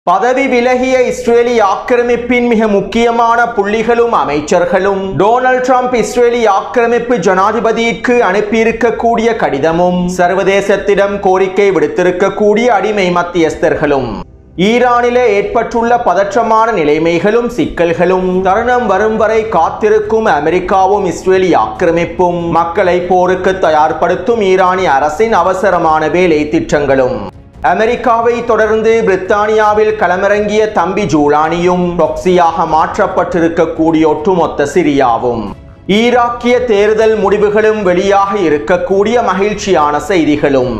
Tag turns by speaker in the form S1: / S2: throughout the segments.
S1: பதவி விலகிய இஸ்ரேலி ஆக்கிரமிப்பின் மிக முக்கியமான புள்ளிகளும் அமைச்சர்களும் டொனால்ட் ட்ரம்ப் இஸ்ரேலி ஆக்கிரமிப்பு ஜனாதிபதிக்கு அனுப்பியிருக்கக்கூடிய கடிதமும் சர்வதேசத்திடம் கோரிக்கை விடுத்திருக்கக்கூடிய அடிமை மத்தியஸ்தர்களும் ஈரானிலே ஏற்பட்டுள்ள பதற்றமான நிலைமைகளும் சிக்கல்களும் தருணம் வரும் வரை காத்திருக்கும் அமெரிக்காவும் இஸ்ரேலி ஆக்கிரமிப்பும் மக்களை போருக்கு தயார்படுத்தும் ஈரானிய அரசின் அவசரமான வேலை திட்டங்களும் அமெரிக்காவை தொடர்ந்து பிரித்தானியாவில் களமிறங்கிய தம்பி ஜூலானியும் ப்ராக்சியாக மாற்றப்பட்டிருக்கக்கூடிய ஒட்டுமொத்த சிரியாவும் ஈராக்கிய தேர்தல் முடிவுகளும் வெளியாக இருக்கக்கூடிய மகிழ்ச்சியான செய்திகளும்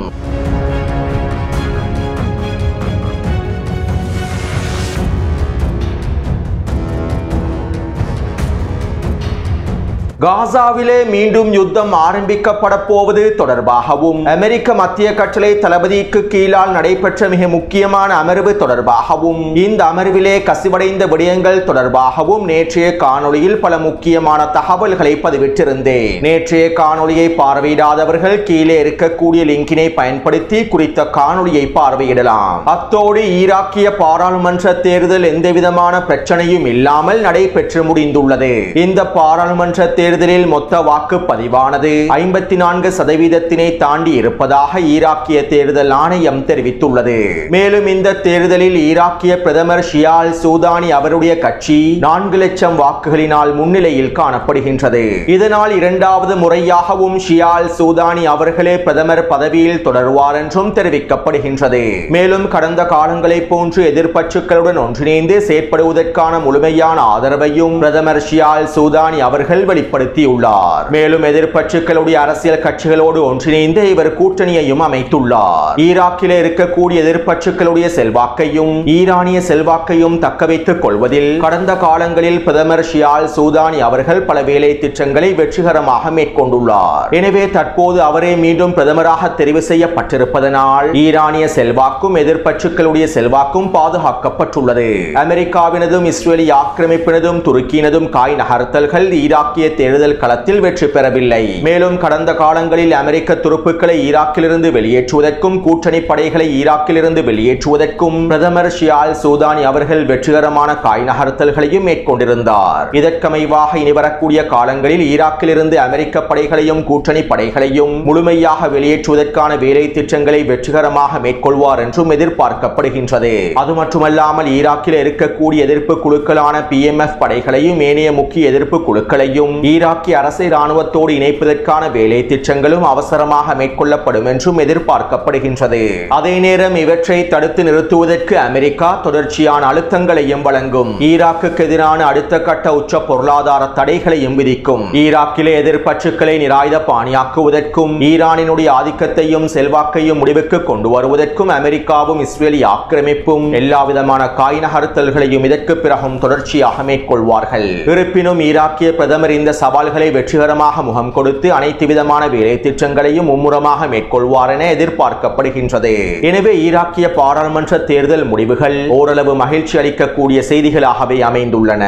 S1: காசாவிலே மீண்டும் யுத்தம் ஆரம்பிக்கப்பட போவது தொடர்பாகவும் அமெரிக்க மத்திய கட்டளை தளபதிக்கு கீழால் நடைபெற்ற மிக முக்கியமான அமர்வு தொடர்பாகவும் இந்த அமர்விலே கசிவடைந்த விடயங்கள் தொடர்பாகவும் நேற்றைய காணொளியில் பல முக்கியமான தகவல்களை பதிவிட்டிருந்தேன். நேற்றைய காணொளியை பார்வையிடாதவர்கள் கீழே இருக்கக்கூடிய லிங்கினை பயன்படுத்தி குறித்த காணொளியை பார்வையிடலாம். அத்தோடு ஈராக்கிய பாராளுமன்ற தேர்தல் எந்தவிதமான பிரச்சனையும் இல்லாமல் நடைபெற்று முடிந்துள்ளது. இந்த பாராளுமன்ற தேர்தலில் மொத்த வாக்குப்பதிவானது 54% தாண்டி இருப்பதாக ஈராக்கிய தேர்தல் ஆணையம் தெரிவித்துள்ளது. மேலும் இந்த தேர்தலில் ஈராக்கிய பிரதமர் ஷியால் சூதானி அவருடைய கட்சி 4 லட்சம் வாக்குகளினால் முன்னிலையில் காணப்படுகின்றது. இதனால் இரண்டாவது முறையாகவும் ஷியால் சூதானி அவர்களே பிரதமர் பதவியில் தொடர்வார் என்றும் தெரிவிக்கப்படுகின்றது. மேலும் கடந்த காலங்களைப் போன்று எதிர்க்கட்சிகளுடன் ஒன்றிணைந்து செயற்படுவதற்கான முழுமையான ஆதரவையும் பிரதமர் ஷியால் சூதானி அவர்கள் வெளிப்படுத்தியுள்ளார். மேலும் எதிர்க்கட்சிகளுடைய அரசியல் கட்சிகளோடு ஒன்றிணைந்து இவர் கூட்டணியையும் அமைத்துள்ளார். ஈராக்கில் இருக்கக்கூடிய எதிர்க்கட்சிகளுடைய செல்வாக்கையும் ஈரானிய செல்வாக்கையும் தக்க வைத்துக் கொள்வதில் கடந்த காலங்களில் பிரதமர் ஷியால் சூதானி அவர்கள் பல வேலை திட்டங்களை வெற்றிகரமாக மேற்கொண்டுள்ளார். எனவே தற்போது அவரே மீண்டும் பிரதமராக தெரிவு செய்யப்பட்டிருப்பதனால் ஈரானிய செல்வாக்கும் எதிர்க்கட்சிகளுடைய செல்வாக்கும் பாதுகாக்கப்பட்டுள்ளது. அமெரிக்காவினதும் இஸ்ரேலி ஆக்கிரமிப்பினதும் துருக்கியினதும் காய் நகர்த்தல்கள் ஈராக்கிய தேர்தல் களத்தில் வெற்றி பெறவில்லை. மேலும் கடந்த காலங்களில் அமெரிக்க துருப்புக்களை ஈராக்கிலிருந்து வெளியேற்றுவதற்கும் கூட்டணி படைகளை ஈராக்கிலிருந்து வெளியேற்றுவதற்கும் பிரதமர் ஷியால் சூதானி அவர்கள் வெற்றிகரமான காய் நகர்த்தல்களையும் மேற்கொண்டிருந்தார். இதற்கமைவாக இனி வரக்கூடிய காலங்களில் ஈராக்கிலிருந்து அமெரிக்க படைகளையும் கூட்டணி படைகளையும் முழுமையாக வெளியேற்றுவதற்கான வேலை திட்டங்களை வெற்றிகரமாக மேற்கொள்வார் என்றும் எதிர்பார்க்கப்படுகின்றது. அது மட்டுமல்லாமல் ஈராக்கில் இருக்கக்கூடிய எதிர்ப்பு குழுக்களான PMF படைகளையும் ஏனைய முக்கிய எதிர்ப்பு குழுக்களையும் ஈராக்கிய அரசை ராணுவத்தோடு இணைப்பதற்கான வேலை திட்டங்களும் அவசரமாக மேற்கொள்ளப்படும் என்றும் எதிர்பார்க்கப்படுகின்றது. அதே நேரம் இவற்றை தடுத்து நிறுத்துவதற்கு அமெரிக்கா தொடர்ச்சியான அழுத்தங்களையும் வழங்கும். ஈராக்குக்கு எதிரான அடுத்த கட்ட உச்ச பொருளாதார தடைகளையும் விதிக்கும். ஈராக்கிலே எதிர்க்கட்சிகளை நிராயுத பாணியாக்குவதற்கும் ஈரானினுடைய ஆதிக்கத்தையும் செல்வாக்கையும் முடிவுக்கு கொண்டு வருவதற்கும் அமெரிக்காவும் இஸ்ரேலி ஆக்கிரமிப்பும் எல்லாவிதமான காய் நகர்த்தல்களையும் இதற்கு பிறகும் தொடர்ச்சியாக மேற்கொள்வார்கள். இருப்பினும் ஈராக்கிய பிரதமர் இந்த சவால்களை வெற்றிகரமாக முகம் கொடுத்து அனைத்து விதமான வேலை திட்டங்களையும் மும்முரமாக மேற்கொள்வார் என எதிர்பார்க்கப்படுகின்றது. எனவே ஈராக்கிய பாராளுமன்ற தேர்தல் முடிவுகள் ஓரளவு மகிழ்ச்சி அளிக்கக்கூடிய செய்திகளாகவே அமைந்துள்ளன.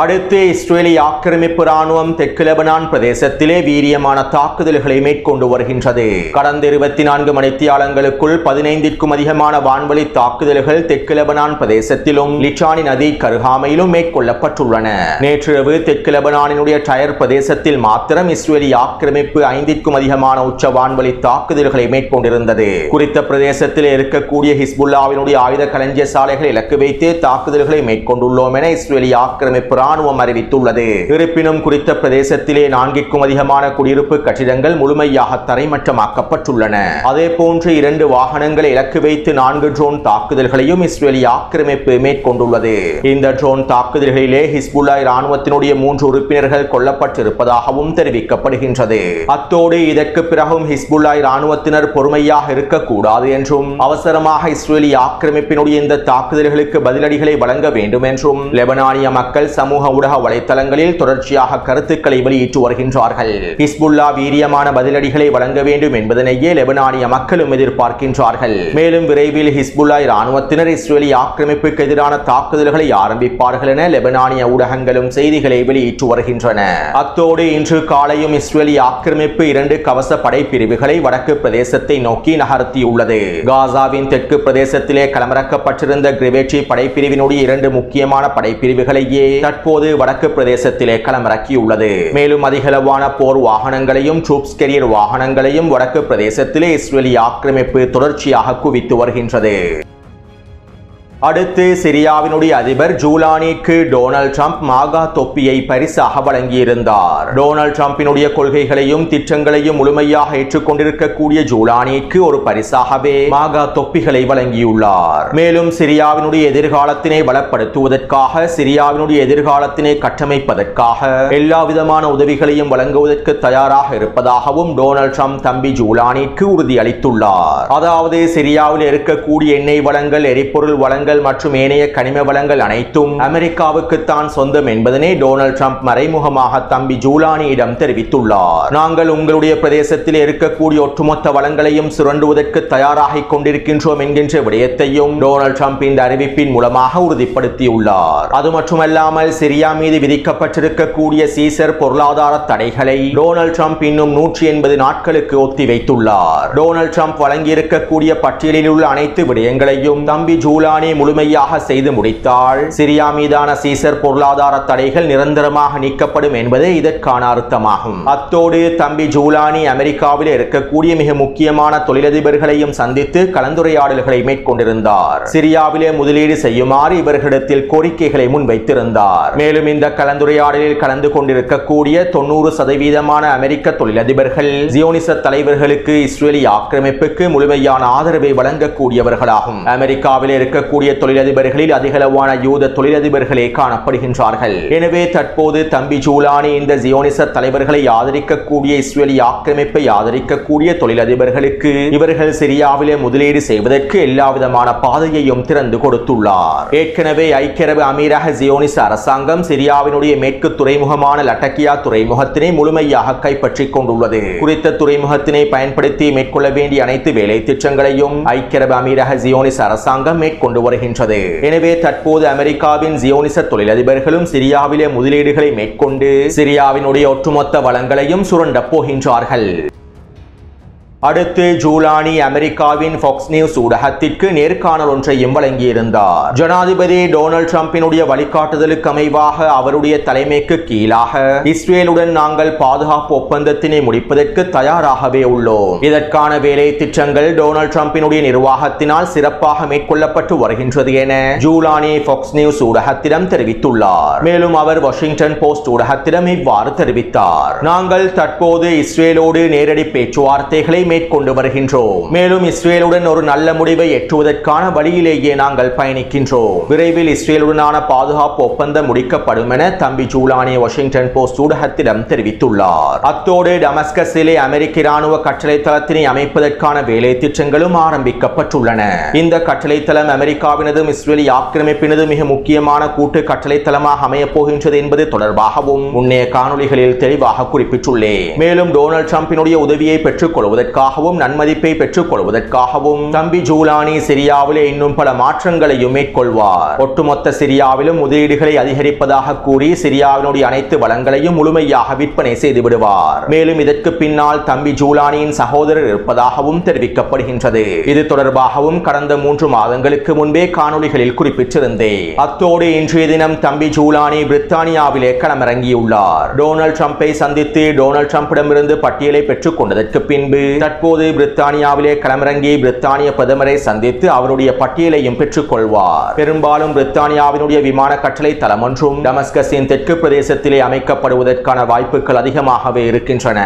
S1: அடுத்து இஸ்ரேலி ஆக்கிரமிப்பு ராணுவம் தெற்கு லெபனான் பிரதேசத்திலே வீரியமான தாக்குதல்களை மேற்கொண்டு வருகின்றது. கடந்த 24 மணித்தியாலங்களுக்குள் 15க்கும் அதிகமான வான்வழி தாக்குதல்கள் தெற்கு லெபனான் பிரதேசத்திலும் லிச்சானி நதி கருகாமையிலும் மேற்கொள்ளப்பட்டுள்ளன. நேற்றிரவு தெற்கு லெபனானினுடைய டயர் பிரதேசத்தில் மாத்திரம் இஸ்ரேலி ஆக்கிரமிப்பு 5க்கும் அதிகமான உச்ச வான்வழி தாக்குதல்களை மேற்கொண்டிருந்தது. குறித்த பிரதேசத்தில் இருக்கக்கூடிய ஹிஸ்புல்லாவினுடைய ஆயுத களஞ்சிய சாலைகளை இலக்கு வைத்து தாக்குதல்களை மேற்கொண்டுள்ளோம் என இஸ்ரேலி ஆக்கிரமிப்பு ராணுவம் அறிவித்துள்ளது. இருப்பினும் குறித்த பிரதேசத்திலே 4க்கும் அதிகமான குடியிருப்பு கட்டிடங்கள் முழுமையாக தரைமட்டமாக்கப்பட்டுள்ளன. அதே போன்று 2 வாகனங்களை இலக்கு வைத்து 4 ட்ரோன் தாக்குதல்களையும் இஸ்ரேலி ஆக்கிரமிப்பு மேற்கொண்டுள்ளது. இந்த ட்ரோன் தாக்குதல்களிலே ஹிஸ்புல்லா ராணுவத்தினுடைய 3 உறுப்பினர்கள் கொல்லப்பட்டிருப்பதாகவும் தெரிவிக்கப்படுகின்றது. அத்தோடு இதற்கு பிறகும் ஹிஸ்புல்லா ராணுவத்தினர் பொறுமையாக இருக்கக்கூடாது என்றும் அவசரமாக இஸ்ரேலி ஆக்கிரமிப்பினுடைய இந்த தாக்குதல்களுக்கு பதிலடிகளை வழங்க வேண்டும் என்றும் லெபனானிய மக்கள் சமூக ஊடக வலைத்தளங்களில் தொடர்ச்சியாக கருத்துக்களை வெளியிட்டு வருகின்றார்கள். ஹிஸ்புல்லா வீரியமான பதிலடிகளை வழங்க வேண்டும் என்பதனையே லெபனானிய மக்களும் எதிர்பார்க்கின்றார்கள். மேலும் விரைவில் ஹிஸ்புல்லா இராணுவத்தினர் இஸ்ரேலி ஆக்கிரமிப்புக்கு எதிரான தாக்குதல்களை ஆரம்பிப்பார்கள் என லெபனானிய ஊடகங்களும் செய்திகளை வெளியிட்டு வருகின்றன. அத்தோடு இன்று காலையும் இஸ்ரேலி ஆக்கிரமிப்பு 2 கவச படைப்பிரிவுகளை வடக்கு பிரதேசத்தை நோக்கி நகர்த்தியுள்ளது. காசாவின் தெற்கு பிரதேசத்திலே களமிறக்கப்பட்டிருந்த கிரிவேட்டி படைப்பிரிவினுடைய 2 முக்கியமான படைப்பிரிவுகளையே தற்போது வடக்கு பிரதேசத்திலே களமிறக்கியுள்ளது. மேலும் அதிகளவான போர் வாகனங்களையும் ட்ரூப்ஸ் கேரியர் வாகனங்களையும் வடக்கு பிரதேசத்திலே இஸ்ரேலி ஆக்கிரமிப்பு தொடர்ச்சியாக குவித்து வருகின்றது. அடுத்து சிரியாவினுடைய அதிபர் ஜூலானிக்கு டொனால்ட் ட்ரம்ப் மாகா தொப்பியை பரிசாக வழங்கியிருந்தார். டொனால்ட் ட்ரம்பினுடைய கொள்கைகளையும் திட்டங்களையும் முழுமையாக ஏற்றுக்கொண்டிருக்கக்கூடிய ஜூலானிக்கு ஒரு பரிசாகவே மாகா தொப்பிகளை வழங்கியுள்ளார். மேலும் சிரியாவினுடைய எதிர்காலத்தினை பலப்படுத்துவதற்காக, சிரியாவினுடைய எதிர்காலத்தினை கட்டமைப்பதற்காக எல்லா விதமான உதவிகளையும் வழங்குவதற்கு தயாராக இருப்பதாகவும் டொனால்ட் ட்ரம்ப் தம்பி ஜூலானிக்கு உறுதியளித்துள்ளார். அதாவது சிரியாவில் இருக்கக்கூடிய எண்ணெய் வளங்கள், எரிபொருள் வளங்கள் மற்றும் ஏனைய கனிம வளங்கள் அனைத்தும் அமெரிக்காவுக்கு தான் சொந்தம் என்பதனை டொனால்ட் ட்ரம்ப் மறைமுகமாக தம்பி ஜூலானியிடம் தெரிவித்துள்ளார். நாங்கள் உங்களுடைய பிரதேசத்தில் இருக்கக்கூடிய ஒட்டுமொத்த வளங்களையும் சுரண்டுவதற்கு தயாராகிக் கொண்டிருக்கின்றோம் என்கின்ற விடயத்தையும் டொனால்ட் ட்ரம்ப் இந்த அறிவிப்பின் மூலமாக உறுதிப்படுத்தியுள்ளார். அது மட்டுமல்லாமல் சிரியா மீது விதிக்கப்பட்டிருக்கக்கூடிய சீசர் பொருளாதார தடைகளை டொனால்ட் ட்ரம்ப் இன்னும் 180 நாட்களுக்கு ஒத்திவைத்துள்ளார். டொனால்ட் ட்ரம்ப் வழங்கியிருக்கக்கூடிய பட்டியலில் உள்ள அனைத்து விடயங்களையும் தம்பி ஜூலானி முழுமையாக செய்து முடித்தால் சிரியா மீதான சீசர் பொருளாதார தடைகள் நிரந்தரமாக நீக்கப்படும் என்பதே இதற்கான அர்த்தமாகும். அத்தோடு தம்பி ஜூலானி அமெரிக்காவில் இருக்கக்கூடிய மிக முக்கியமான தொழிலதிபர்களையும் சந்தித்து கலந்துரையாடல்களை மேற்கொண்டிருந்தார். சிரியாவிலே முதலீடு செய்யுமாறு இவர்களிடத்தில் கோரிக்கைகளை முன்வைத்திருந்தார். மேலும் இந்த கலந்துரையாடலில் கலந்து கொண்டிருக்கக்கூடிய 90% அமெரிக்க தொழிலதிபர்கள் ஜியோனிச தலைவர்களுக்கு இஸ்ரேலி ஆக்கிரமிப்புக்கு முழுமையான ஆதரவை வழங்கக்கூடியவர்களாகும். அமெரிக்காவில் இருக்கக்கூடிய தொழிலதிபர்களில் அதிகளவான யூத தொழிலதிபர்களே காணப்படுகின்றார்கள். எனவே தற்போது தம்பி ஜூலானி இந்த ஜியோனிச தலைவர்களை ஆதரிக்கக்கூடிய, இஸ்ரேலி ஆக்கிரமிப்பை ஆதரிக்கக்கூடிய தொழிலதிபர்களுக்கு இவர்கள் சிரியாவிலே முதலீடு செய்வதற்கு எல்லா விதமான பாதையையும் திறந்து கொடுத்துள்ளார். ஏற்கனவே ஐக்கிய அரபு அமீரக ஜியோனிச அரசாங்கம் சிரியாவினுடைய மேற்கு துறைமுகமான லட்டக்கியா துறைமுகத்தினை முழுமையாக கைப்பற்றிக் கொண்டுள்ளது. குறித்த துறைமுகத்தினை பயன்படுத்தி மேற்கொள்ள வேண்டிய அனைத்து வேலை திட்டங்களையும் ஐக்கிய அரபு அமீரக ஜியோனிச அரசாங்கம் மேற்கொண்டு வருகின்றது. எனவே தற்போது அமெரிக்காவின் ஜியோனிச தொழிலதிபர்களும் சிரியாவிலே முதலீடுகளை மேற்கொண்டு சிரியாவினுடைய ஒட்டுமொத்த வளங்களையும் சுரண்டப் போகின்றார்கள். அடுத்து ஜூலானி அமெரிக்காவின் ஃபாக்ஸ் நியூஸ் ஊடகத்திற்கு நேர்காணல் ஒன்றையும் வழங்கியிருந்தார். ஜனாதிபதி டொனால்ட் ட்ரம்பினுடைய வழிகாட்டுதலுக்கு அமைவாக அவருடைய தலைமைக்கு கீழாக இஸ்ரேலுடன் நாங்கள் பாதுகாப்பு ஒப்பந்தத்தினை முடிப்பதற்கு தயாராகவே உள்ளோம். இதற்கான வேலை திட்டங்கள் டொனால்ட் ட்ரம்பினுடைய நிர்வாகத்தினால் சிறப்பாக மேற்கொள்ளப்பட்டு வருகின்றது என ஜூலானி ஃபாக்ஸ் நியூஸ் ஊடகத்திடம் தெரிவித்துள்ளார். மேலும் அவர் வாஷிங்டன் போஸ்ட் ஊடகத்திடம் இவ்வாறு தெரிவித்தார். நாங்கள் தற்போது இஸ்ரேலோடு நேரடி பேச்சுவார்த்தைகளை மேற்கொண்டு வருகின்றோம். மேலும் இஸ்ரேலுடன் ஒரு நல்ல முடிவை எட்டுவதற்கான வழியிலேயே நாங்கள் பயணிக்கின்றோம். விரைவில் இஸ்ரேலுடனான பாதுகாப்பு ஒப்பந்தம் முடிக்கப்படும் என தம்பி ஜூலானி வாஷிங்டன் போஸ்ட் ஊடகத்திடம் தெரிவித்துள்ளார். அத்தோடு டமஸ்கஸிலே அமெரிக்க இராணுவ கட்டளை தளத்தினை அமைப்பதற்கான வேலை திட்டங்களும் ஆரம்பிக்கப்பட்டுள்ளன. இந்த கட்டளை தளம் அமெரிக்காவினதும் இஸ்ரேலி ஆக்கிரமிப்பினதும் மிக முக்கியமான கூட்டு கட்டளை தளமாக அமையப் போகின்றது என்பது தொடர்பாகவும் முன்னைய காணொளிகளில் தெளிவாக குறிப்பிட்டுள்ளேன். மேலும் டொனால்ட் ட்ரம்பினுடைய உதவியை பெற்றுக் கொள்வதற்காகவும் நன்மதிப்பை பெற்றுக் கொள்வதற்காகவும் தம்பி ஜூலானி சிரியாவிலே இன்னும் பல மாற்றங்களையும் மேற்கொள்வார். ஒட்டுமொத்த சிரியாவிலும் முதலீடுகளை அதிகரிப்பதாக கூறி சிரியாவினுடைய அனைத்து வளங்களையும் முழுமையாக விற்பனை செய்து விடுவார். மேலும் இதற்கு பின்னால் தம்பி ஜூலானியின் சகோதரர் இருப்பதாகவும் தெரிவிக்கப்படுகின்றது. இது தொடர்பாகவும் கடந்த 3 மாதங்களுக்கு முன்பே காணொளிகளில் குறிப்பிட்டிருந்தேன். அத்தோடு இன்றைய தினம் தம்பி ஜூலானி பிரித்தானியாவிலே களமிறங்கியுள்ளார். டொனால்ட் ட்ரம்பை சந்தித்து டொனால்ட் ட்ரம்பிடமிருந்து பட்டியலை பெற்றுக் கொண்டதற்கு பின்பு தற்போது பிரித்தானியாவிலே களமிறங்கி பிரித்தானிய பிரதமரை சந்தித்து அவருடைய பட்டியலையும் பெற்றுக் கொள்வார். பெரும்பாலும் பிரித்தானியாவினுடைய விமான கட்டளை தளம் ஒன்றும் டமஸ்கஸின் தெற்கு பிரதேசத்திலே அமைக்கப்படுவதற்கான வாய்ப்புகள் அதிகமாகவே இருக்கின்றன.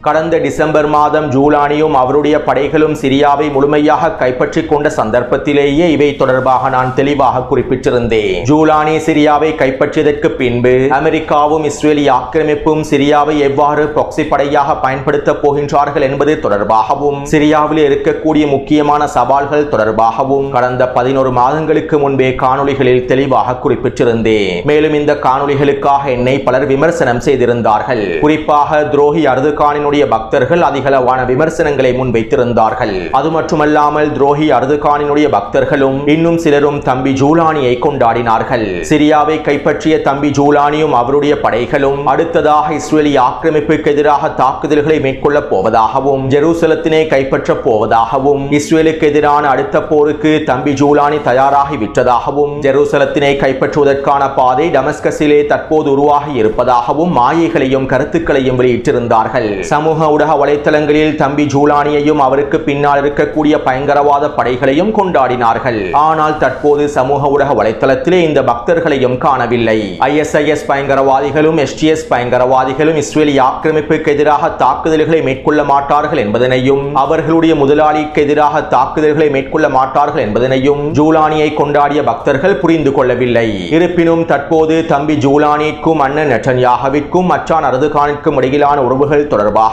S1: கடந்த டிசம்பர் மாதம் ஜூலானியும் அவருடைய படைகளும் சிரியாவை முழுமையாக கைப்பற்றிக் கொண்ட சந்தர்ப்பத்திலேயே இவை தொடர்பாக நான் தெளிவாக குறிப்பிட்டிருந்தேன். ஜூலானி சிரியாவை கைப்பற்றியதற்கு பின்பு அமெரிக்காவும் இஸ்ரேலிய ஆக்கிரமிப்பும் சிரியாவை எவ்வாறு ப்ராக்ஸி படையாக பயன்படுத்த போகின்றார்கள் என்பது தொடர்பாகவும் சிரியாவில் இருக்கக்கூடிய முக்கியமான சவால்கள் தொடர்பாகவும் கடந்த 11 மாதங்களுக்கு முன்பே காணொளிகளில் தெளிவாக குறிப்பிட்டிருந்தேன். மேலும் இந்த காணொளிகளுக்காக என்னை பலர் விமர்சனம் செய்திருந்தார்கள். குறிப்பாக துரோகி அர்துகானினுடைய பக்தர்கள் அதிகளவான விமர்சனங்களை முன்வைத்திருந்தார்கள். அது மட்டுமல்லாமல் துரோகி அர்துகானினுடைய பக்தர்களும் இன்னும் சிலரும் தம்பி ஜூலானியை கொண்டாடினார்கள். சிரியாவை கைப்பற்றிய தம்பி ஜூலானியும் அவருடைய படைகளும் அடுத்ததாக இஸ்ரேலிய ஆக்கிரமிப்புக்கு எதிராக தாக்குதல்களை மேற்கொள்ளப் போவதாகவும் ஜெருசலத்தினை கைப்பற்றப் போவதாகவும் இஸ்ரேலுக்கு எதிரான அடுத்த போருக்கு தம்பி ஜூலானி தயாராகி விட்டதாகவும் ஜெருசலத்தினை கைப்பற்றுவதற்கான பாதை டமஸ்கஸிலே தற்போது உருவாகி இருப்பதாகவும் மாயைகளையும் கருத்துக்களையும் வெளியிட்டிருந்தார்கள். சமூக ஊடக வலைத்தளங்களில் தம்பி ஜூலானியையும் அவருக்கு பின்னால் இருக்கக்கூடிய பயங்கரவாத படைகளையும் கொண்டாடினார்கள். ஆனால் தற்போது சமூக ஊடக வலைத்தளத்திலே இந்த பக்தர்களையும் காணவில்லை. ISIS பயங்கரவாதிகளும் STS பயங்கரவாதிகளும் இஸ்ரேலிய ஆக்கிரமிப்புக்கு எதிராக தாக்குதல்களை மேற்கொள்ள மாட்டார்கள் என்பதனையும் அவர்களுடைய முதலாளிக்கு எதிராக தாக்குதல்களை மேற்கொள்ள மாட்டார்கள் என்பதனையும் ஜூலானியை கொண்டாடிய பக்தர்கள் புரிந்து கொள்ளவில்லை. இருப்பினும் தற்போது தம்பி ஜூலானிக்கும் அண்ணன் நெட்டன்யாகுவிற்கும் மச்சான் அர்துகானிற்கும் இடையிலான உறவுகள் தொடர்பாகவும்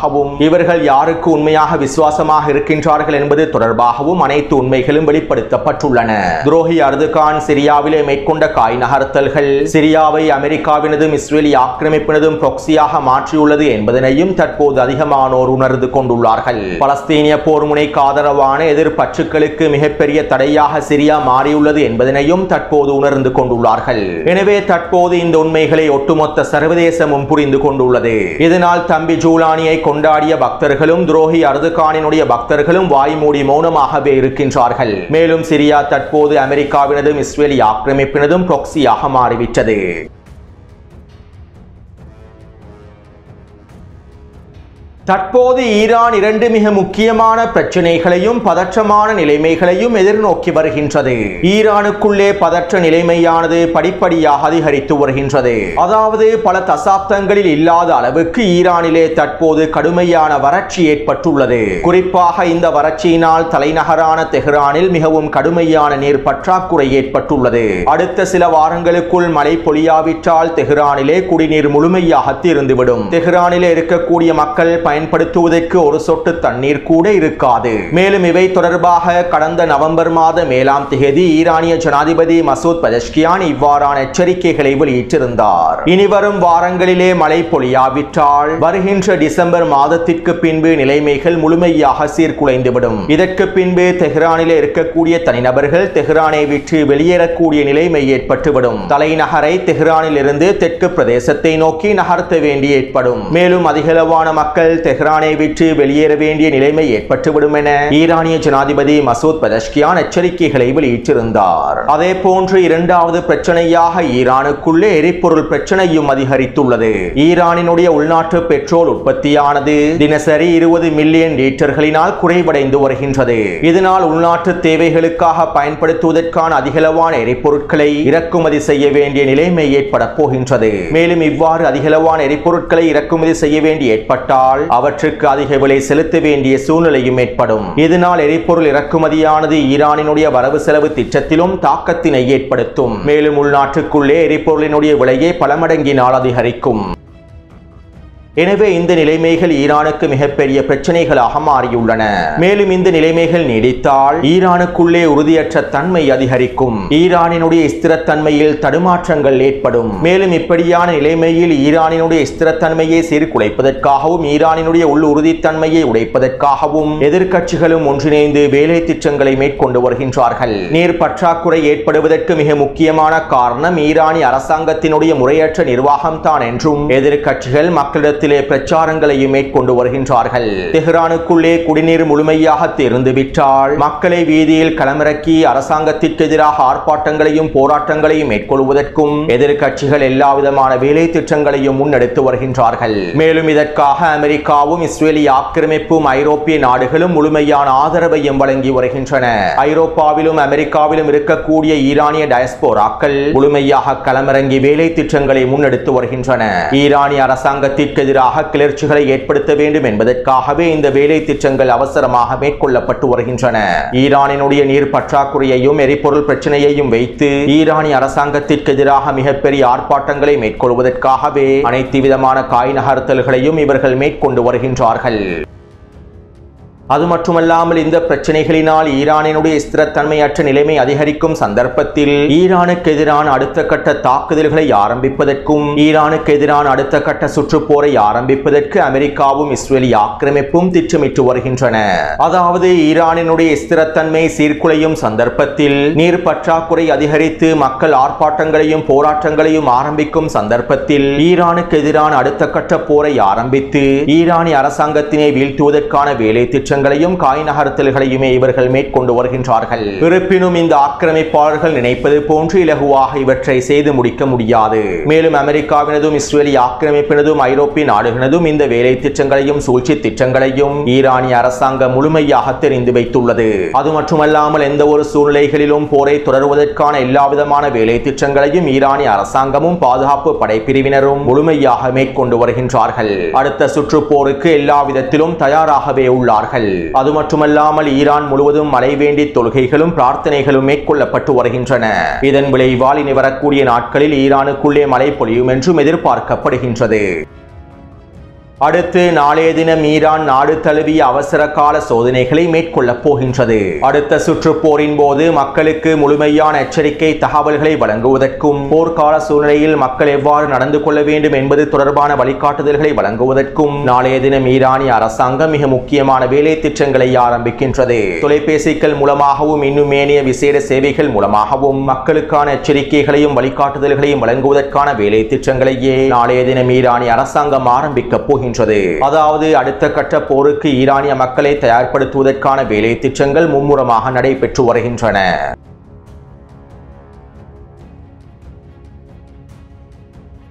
S1: இவர்கள் யாருக்கு உண்மையாக விசுவாசமாக இருக்கின்றார்கள் என்பது தொடர்பாகவும் அனைத்து உண்மைகளும் வெளிப்படுத்தப்பட்டுள்ளன. துரோகி அர்துகான் சிரியாவிலே மேற்கொண்ட காய் நகர்த்தல்கள் சிரியாவை அமெரிக்காவினதும் இஸ்ரேலிய ஆக்கிரமிப்பினதும் ப்ராக்ஸியாக மாற்றியுள்ளது என்பதனையும் தற்போது அதிகமானோர் உணர்ந்து கொண்டுள்ளார்கள். பலஸ்தீனிய போர் முனைக்கு ஆதரவான எதிர்ப்பற்றுக்களுக்கு மிகப்பெரிய தடையாக சிரியா மாறியுள்ளது என்பதனையும் தற்போது உணர்ந்து கொண்டுள்ளார்கள். எனவே தற்போது இந்த உண்மைகளை ஒட்டுமொத்த சர்வதேசமும் புரிந்து கொண்டுள்ளது. இதனால் தம்பி ஜூலானியை கொண்டாடிய பக்தர்களும் துரோகி அர்துகானினுடைய பக்தர்களும் வாய்மூடி மௌனமாகவே இருக்கின்றார்கள். மேலும் சிரியா தற்போது அமெரிக்காவினதும் இஸ்ரேலிய ஆக்கிரமிப்பினதும் ப்ராக்ஸியாக மாறிவிட்டது. தற்போது ஈரான் இரண்டு மிக முக்கியமான பிரச்சனைகளையும் பதற்றமான நிலைமைகளையும் எதிர்நோக்கி வருகின்றது. ஈரானுக்குள்ளே பதற்ற நிலைமையானது படிப்படியாக அதிகரித்து வருகின்றது. அதாவது பல தசாப்தங்களில் இல்லாத அளவுக்கு ஈரானிலே தற்போது கடுமையான வறட்சி ஏற்பட்டுள்ளது. குறிப்பாக இந்த வறட்சியினால் தலைநகரான தெஹ்ரானில் மிகவும் கடுமையான நீர் பற்றாக்குறை ஏற்பட்டுள்ளது. அடுத்த சில வாரங்களுக்குள் மழை பொழியாவிட்டால் தெஹ்ரானிலே குடிநீர் முழுமையாக தீர்ந்துவிடும். தெஹ்ரானிலே இருக்கக்கூடிய மக்கள் பயன்படுத்துவதற்கு ஒரு சொட்டு தண்ணீர் கூட இருக்காது. மேலும் இவை தொடர்பாக கடந்த நவம்பர் மாத 7ஆம் தேதி ஈரானிய ஜனாதிபதி மசூத் பெஜஷ்கியான் இவ்வாறான எச்சரிக்கைகளை வெளியிட்டிருந்தார். இனிவரும் வாரங்களிலே மழை பொழியாவிட்டால் வருகின்ற டிசம்பர் மாதத்திற்கு பின்பு நிலைமைகள் முழுமையாக சீர்குலைந்துவிடும். இதற்கு பின்பு தெஹ்ரானிலே இருக்கக்கூடிய தனிநபர்கள் தெஹ்ரானை விட்டு வெளியேறக்கூடிய நிலைமை ஏற்பட்டுவிடும். தலைநகரை தெஹ்ரானில் இருந்து தெற்கு பிரதேசத்தை நோக்கி நகர்த்த வேண்டி ஏற்படும். மேலும் அதிகளவான மக்கள் தெஹ்ரானை விட்டு வெளியேற வேண்டிய நிலைமை ஏற்பட்டுவிடும் என ஈரானிய ஜனாதிபதி மசூத் பெஜஷ்கியான் எச்சரிக்கைகளை வெளியிட்டிருந்தார். அதே போன்று இரண்டாவது பிரச்சனையாக ஈரானுக்குள்ளே எரிபொருள் பிரச்சனையும் அதிகரித்துள்ளது. ஈரானினுடைய உள்நாட்டு பெட்ரோல் உற்பத்தியானது தினசரி 20 மில்லியன் லீட்டர்களினால் குறைவடைந்து வருகின்றது. இதனால் உள்நாட்டு தேவைகளுக்காக பயன்படுத்துவதற்கான அதிகளவான எரிபொருட்களை இறக்குமதி செய்ய வேண்டிய நிலைமை ஏற்பட போகின்றது. மேலும் இவ்வாறு அதிகளவான எரிபொருட்களை இறக்குமதி செய்ய வேண்டி ஏற்பட்டால் அவற்றுக்கு அதிக விலை செலுத்த வேண்டிய சூழ்நிலையும் ஏற்படும். இதனால் எரிபொருள் இறக்குமதியானது ஈரானினுடைய வரவு செலவு திட்டத்திலும் தாக்கத்தினை ஏற்படுத்தும். மேலும் உள்நாட்டுக்குள்ளே எரிபொருளினுடைய விலையை பல மடங்கினால் அதிகரிக்கும். எனவே இந்த நிலைமைகள் ஈரானுக்கு மிகப்பெரிய பிரச்சனைகளாக மாறியுள்ளன. மேலும் இந்த நிலைமைகள் நீடித்தால் ஈரானுக்குள்ளே உறுதியற்ற தன்மை அதிகரிக்கும். ஈரானினுடைய ஸ்திரத்தன்மையில் தடுமாற்றங்கள் ஏற்படும். மேலும் இப்படியான நிலைமையில் ஈரானினுடைய ஸ்திரத்தன்மையை சீர்குலைப்பதற்காகவும் ஈரானினுடைய உள் உறுதித்தன்மையை உடைப்பதற்காகவும் எதிர்க்கட்சிகளும் ஒன்றிணைந்து வேலை திட்டங்களை மேற்கொண்டு வருகின்றார்கள். நீர் பற்றாக்குறை ஏற்படுவதற்கு மிக முக்கியமான காரணம் ஈரானிய அரசாங்கத்தினுடைய முறையற்ற நிர்வாகம் தான் என்றும் எதிர்க்கட்சிகள் மக்களிடத்தில் பிரச்சாரங்களையும் மேற்கொண்டு வருகின்றார்கள். தெஹ்ரானுக்குள்ளே குடிநீர் முழுமையாக தீர்ந்துவிட்டால் மக்களை வீதியில் களமிறக்கி அரசாங்கத்திற்கு எதிராக ஆர்ப்பாட்டங்களையும் போராட்டங்களையும் மேற்கொள்வதற்கும் எதிர்க்கட்சிகள் எல்லாவிதமான வேலை திட்டங்களையும் முன்னெடுத்து வருகின்றார்கள். மேலும் இதற்காக அமெரிக்காவும் இஸ்ரேலிய ஆக்கிரமிப்பும் ஐரோப்பிய நாடுகளும் முழுமையான ஆதரவையும் வழங்கி வருகின்றன. ஐரோப்பாவிலும் அமெரிக்காவிலும் இருக்கக்கூடிய ஈரானிய டயஸ்போராக்கள் முழுமையாக களமிறங்கி வேலை திட்டங்களை முன்னெடுத்து வருகின்றன. ஈரானிய அரசாங்கத்திற்கு எதிராக கிளர்ச்சிகளை ஏற்படுத்த வேண்டும் என்பதற்காகவே இந்த வேலை திட்டங்கள் அவசரமாக மேற்கொள்ளப்பட்டு வருகின்றன. ஈரானினுடைய நீர் பற்றாக்குறையையும் எரிபொருள் பிரச்சனையையும் வைத்து ஈரானிய அரசாங்கத்திற்கு எதிராக மிகப்பெரிய ஆர்ப்பாட்டங்களை மேற்கொள்வதற்காகவே அனைத்து விதமான காய் நகர்த்தல்களையும் இவர்கள் மேற்கொண்டு வருகின்றார்கள். அது மட்டுமல்லாமல் இந்த பிரச்சனைகளினால் ஈரானினுடைய ஸ்திரத்தன்மையற்ற நிலைமை அதிகரிக்கும் சந்தர்ப்பத்தில் ஈரானுக்கு எதிரான அடுத்த கட்ட தாக்குதல்களை ஆரம்பிப்பதற்கும் ஈரானுக்கு எதிரான அடுத்த கட்ட சுற்றுப்போரை ஆரம்பிப்பதற்கு அமெரிக்காவும் இஸ்ரேலிய ஆக்கிரமிப்பும் திட்டமிட்டு வருகின்றன. அதாவது ஈரானினுடைய ஸ்திரத்தன்மை சீர்குலையும் சந்தர்ப்பத்தில் நீர் பற்றாக்குறை அதிகரித்து மக்கள் ஆர்ப்பாட்டங்களையும் போராட்டங்களையும் ஆரம்பிக்கும் சந்தர்ப்பத்தில் ஈரானுக்கு எதிரான அடுத்த கட்ட போரை ஆரம்பித்து ஈரானிய அரசாங்கத்தினை வீழ்த்துவதற்கான வேலை திட்டம் காய் நகர்த்தல்களையுமே இவர்கள் மேற்கொண்டு வருகின்றார்கள். இருப்பினும் இந்த ஆக்கிரமிப்பாளர்கள் நினைப்பது போன்று இலகுவாக இவற்றை செய்து முடிக்க முடியாது. மேலும் அமெரிக்காவினதும் இஸ்ரேலிய ஆக்கிரமிப்பினதும் ஐரோப்பிய நாடுகளினதும் இந்த வேலை திட்டங்களையும் சூழ்ச்சி திட்டங்களையும் ஈரானிய அரசாங்கம் முழுமையாக தெரிந்து வைத்துள்ளது. அது மட்டுமல்லாமல் எந்த ஒரு சூழ்நிலைகளிலும் போரை தொடர்வதற்கான எல்லா விதமான வேலை திட்டங்களையும் ஈரானிய அரசாங்கமும் பாதுகாப்பு படைப்பிரிவினரும் முழுமையாக மேற்கொண்டு வருகின்றார்கள். அடுத்த சுற்று போருக்கு எல்லா விதத்திலும் தயாராகவே உள்ளார்கள். அது மட்டுமல்லாமல் ஈரான் முழுவதும் மழை வேண்டி தொழுகைகளும் பிரார்த்தனைகளும் மேற்கொள்ளப்பட்டு வருகின்றன. இதன் விளைவால் இனி வரக்கூடிய நாட்களில் ஈரானுக்குள்ளே மழை பொழியும் என்றும் எதிர்பார்க்கப்படுகின்றது. அடுத்து நாளைய தினம் ஈரான் நாடு தழுவிய அவசர கால சோதனைகளை மேற்கொள்ளப் போகின்றது. அடுத்த சுற்று போரின் போது மக்களுக்கு முழுமையான எச்சரிக்கை தகவல்களை வழங்குவதற்கும் போர்க்கால சூழ்நிலையில் மக்கள் எவ்வாறு நடந்து கொள்ள வேண்டும் என்பது தொடர்பான வழிகாட்டுதல்களை வழங்குவதற்கும் நாளைய தினம் ஈரானிய அரசாங்கம் மிக முக்கியமான வேலை திட்டங்களை ஆரம்பிக்கின்றது. தொலைபேசிகள் மூலமாகவும் இன்னும் ஏனைய விசேட சேவைகள் மூலமாகவும் மக்களுக்கான எச்சரிக்கைகளையும் வழிகாட்டுதல்களையும் வழங்குவதற்கான வேலை திட்டங்களையே நாளைய தினம் ஈரானிய அரசாங்கம் ஆரம்பிக்கப் போகின்றது. அதாவது அடுத்த கட்ட போருக்கு ஈரானிய மக்களை தயார்படுத்துவதற்கான வேலை திட்டங்கள் மும்முரமாக நடைபெற்று வருகின்றன.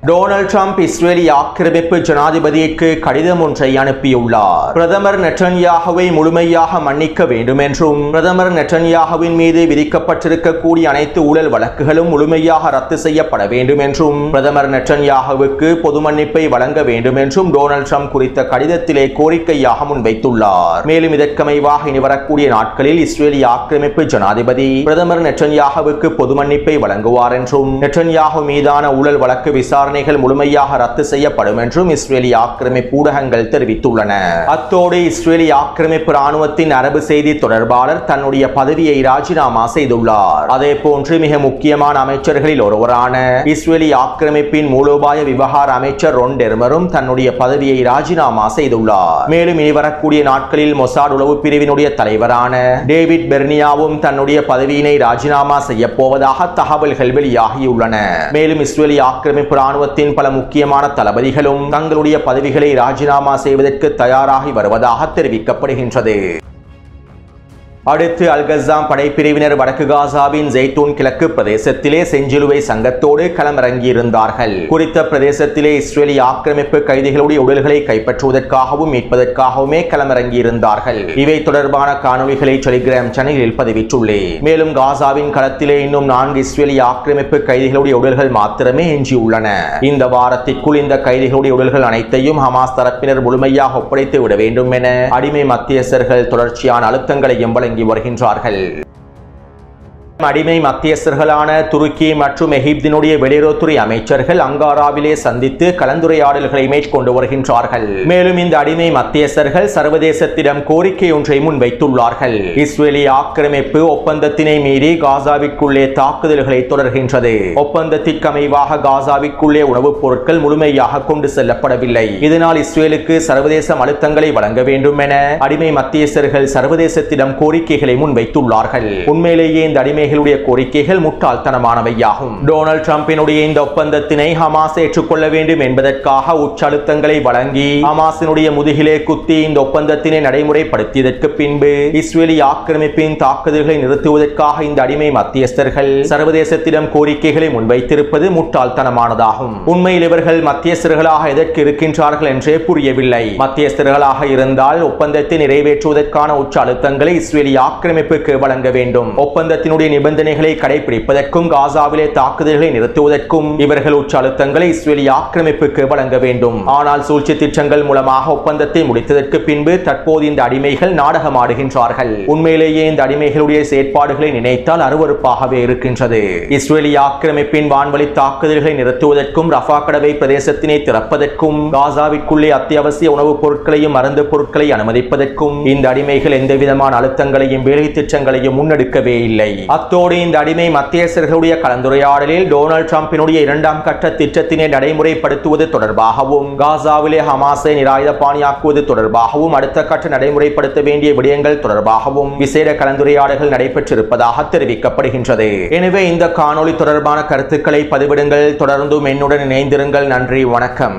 S1: டொனால்ட் ட்ரம்ப் இஸ்ரேலிய ஆக்கிரமிப்பு ஜனாதிபதிக்கு கடிதம் ஒன்றை அனுப்பியுள்ளார். பிரதமர் நெட்டன்யாகுவை முழுமையாக மன்னிக்க வேண்டும் என்றும் பிரதமர் நெட்டன்யாகுவின் மீது விதிக்கப்பட்டிருக்கக்கூடிய அனைத்து ஊழல் வழக்குகளும் முழுமையாக ரத்து செய்யப்பட வேண்டும் என்றும் பிரதமர் நெட்டன்யாகுவுக்கு பொது மன்னிப்பை வழங்க வேண்டும் என்றும் டொனால்ட் ட்ரம்ப் குறித்த கடிதத்திலே கோரிக்கையாக முன்வைத்துள்ளார். மேலும் இதற்கமைவாக இனி வரக்கூடிய நாட்களில் இஸ்ரேலிய ஆக்கிரமிப்பு ஜனாதிபதி பிரதமர் நெட்டன்யாகுவுக்கு பொது மன்னிப்பை வழங்குவார் என்றும் நெட்டன்யாகு மீதான ஊழல் வழக்கு விசாரணை முழுமையாக ரத்து செய்யப்படும் என்றும் இஸ்ரேலிய ஆக்கிரமிப்பு ஊடகங்கள் தெரிவித்துள்ளன. அத்தோடு இஸ்ரேலிய ஆக்கிரமிப்பு ராணுவத்தின் அரபு செய்தி தொடர்பாளர் தன்னுடைய பதவியை ராஜினாமா செய்துள்ளார். அதே போன்று மிக முக்கியமான அமைச்சர்களில் ஒருவரான இஸ்ரேலிய ஆக்கிரமிப்பின் மூலோபாய விவகார அமைச்சர் ரொன் டெர்மரும் தன்னுடைய பதவியை ராஜினாமா செய்துள்ளார். மேலும் இனி வரக்கூடிய நாட்களில் மொசாட் உளவு பிரிவினுடைய தலைவரான டேவிட் பெர்னியாவும் தன்னுடைய பதவியினை ராஜினாமா செய்ய போவதாக தகவல்கள் வெளியாகியுள்ளன. மேலும் இஸ்ரேலிய ஆக்கிரமிப்பு ராணுவ பல முக்கியமான தளபதிகளும் தங்களுடைய பதவிகளை ராஜினாமா செய்வதற்கு தயாராகி வருவதாக தெரிவிக்கப்படுகின்றது. அடுத்து அல்கஸாம் படைப்பிரிவினர் வடக்கு காசாவின் ஜெய்தூன் கிழக்கு பிரதேசத்திலே செஞ்சிலுவை சங்கத்தோடு களமிறங்கியிருந்தார்கள். குறித்த பிரதேசத்திலே இஸ்ரேலிய ஆக்கிரமிப்பு கைதிகளுடைய உடல்களை கைப்பற்றுவதற்காகவும் மீட்பதற்காகவுமே களமிறங்கியிருந்தார்கள். இவை தொடர்பான காணொலிகளை டெலிகிராம் சேனலில் பதிவிட்டுள்ளேன். மேலும் காசாவின் களத்திலே இன்னும் 4 இஸ்ரேலிய ஆக்கிரமிப்பு கைதிகளுடைய உடல்கள் மாத்திரமே எஞ்சியுள்ளன. இந்த வாரத்திற்குள் இந்த கைதிகளுடைய உடல்கள் அனைத்தையும் ஹமாஸ் தரப்பினர் முழுமையாக ஒப்படைத்து விட வேண்டும் என அடிமை மத்தியஸ்தர்கள் தொடர்ச்சியான அழுத்தங்களையும் வழங்கி வருகின்றார்கள். அடிமை மத்தியஸ்தர்களான துருக்கி மற்றும் எகிப்தினுடைய வெளியுறவுத்துறை அமைச்சர்கள் அங்காராவிலே சந்தித்து கலந்துரையாடல்களை மேற்கொண்டு வருகின்றார்கள். மேலும் இந்த அடிமை மத்தியஸ்தர்கள் சர்வதேசத்திடம் கோரிக்கை ஒன்றை முன்வைத்துள்ளார்கள். இஸ்ரேலிய ஆக்கிரமிப்பு ஒப்பந்தத்தினை மீறி காசாவிற்குள்ளே தாக்குதல்களை தொடர்கின்றது. ஒப்பந்தத்திற்கு அமைவாக காசாவிற்குள்ளே உணவுப் பொருட்கள் முழுமையாக கொண்டு செல்லப்படவில்லை. இதனால் இஸ்ரேலுக்கு சர்வதேச அழுத்தங்களை வழங்க வேண்டும் என அடிமை மத்தியஸ்தர்கள் சர்வதேசத்திடம் கோரிக்கைகளை முன்வைத்துள்ளார்கள். உண்மையிலேயே இந்த அடிமை கோரிக்கைகள் முட்டாள்தனமானவையாகும். டொனால்ட் ட்ரம்பினுடைய இந்த ஒப்பந்தத்தினை ஹமாஸ் ஏற்றுக்கொள்ள வேண்டும் என்பதற்காக உச்சழுத்தங்களை வழங்கி ஹமாஸினுடைய முதுகிலே குத்தி இந்த ஒப்பந்தத்தினை நடைமுறைப்படுத்தியதற்கு பின்பு இஸ்ரேலிய ஆக்கிரமிப்பின் தாக்குதல்களை நிறுத்துவதற்காக இந்த அடிமை மத்தியஸ்தர்கள் சர்வதேசத்திடம் கோரிக்கைகளை முன்வைத்திருப்பது முட்டாள்தனமானதாகும். உண்மையில் இவர்கள் மத்தியஸ்தர்களாக எதற்கு இருக்கின்றார்கள் என்றே புரியவில்லை. மத்தியஸ்தர்களாக இருந்தால் ஒப்பந்தத்தை நிறைவேற்றுவதற்கான உச்ச அழுத்தங்களை இஸ்ரேலிய ஆக்கிரமிப்புக்கு வழங்க வேண்டும். ஒப்பந்தத்தினுடைய நிபந்தனைகளை கடைபிடிப்பதற்கும் காசாவிலே தாக்குதல்களை நிறுத்துவதற்கும் இவர்கள் உச்ச அழுத்தங்களை இஸ்ரேலிய ஆக்கிரமிப்புக்கு வழங்க வேண்டும். ஆனால் சூழ்ச்சி திட்டங்கள் மூலமாக ஒப்பந்தத்தை முடித்ததற்கு பின்பு தற்போது இந்த அடிமைகள் நாடகமாடுகின்றார்கள். உண்மையிலேயே இந்த அடிமைகளுடைய செயற்பாடுகளை நினைத்தால் அருவருப்பாகவே இருக்கின்றது. இஸ்ரேலிய ஆக்கிரமிப்பின் வான்வழி தாக்குதல்களை நிறுத்துவதற்கும் ரஃபா கடவை பிரதேசத்தினை திறப்பதற்கும் காசாவிற்குள்ளே அத்தியாவசிய உணவுப் பொருட்களையும் மருந்து பொருட்களை அனுமதிப்பதற்கும் இந்த அடிமைகள் எந்தவிதமான அழுத்தங்களையும் வேலை திட்டங்களையும் முன்னெடுக்கவே இல்லை. அத்தோடு இந்த அடிமை மத்தியஸ்தர்களுடைய கலந்துரையாடலில் டொனால்ட் ட்ரம்பினுடைய இரண்டாம் கட்ட திட்டத்தினை நடைமுறைப்படுத்துவது தொடர்பாகவும் காசாவிலே ஹமாஸை நிராயுதபாணியாக்குவது தொடர்பாகவும் அடுத்த கட்ட நடைமுறைப்படுத்த வேண்டிய விடயங்கள் தொடர்பாகவும் விசேட கலந்துரையாடல்கள் நடைபெற்றிருப்பதாக தெரிவிக்கப்படுகின்றது. எனவே இந்த காணொளி தொடர்பான கருத்துக்களை பதிவிடுங்கள். தொடர்ந்தும் என்னுடன் இணைந்திருங்கள். நன்றி, வணக்கம்.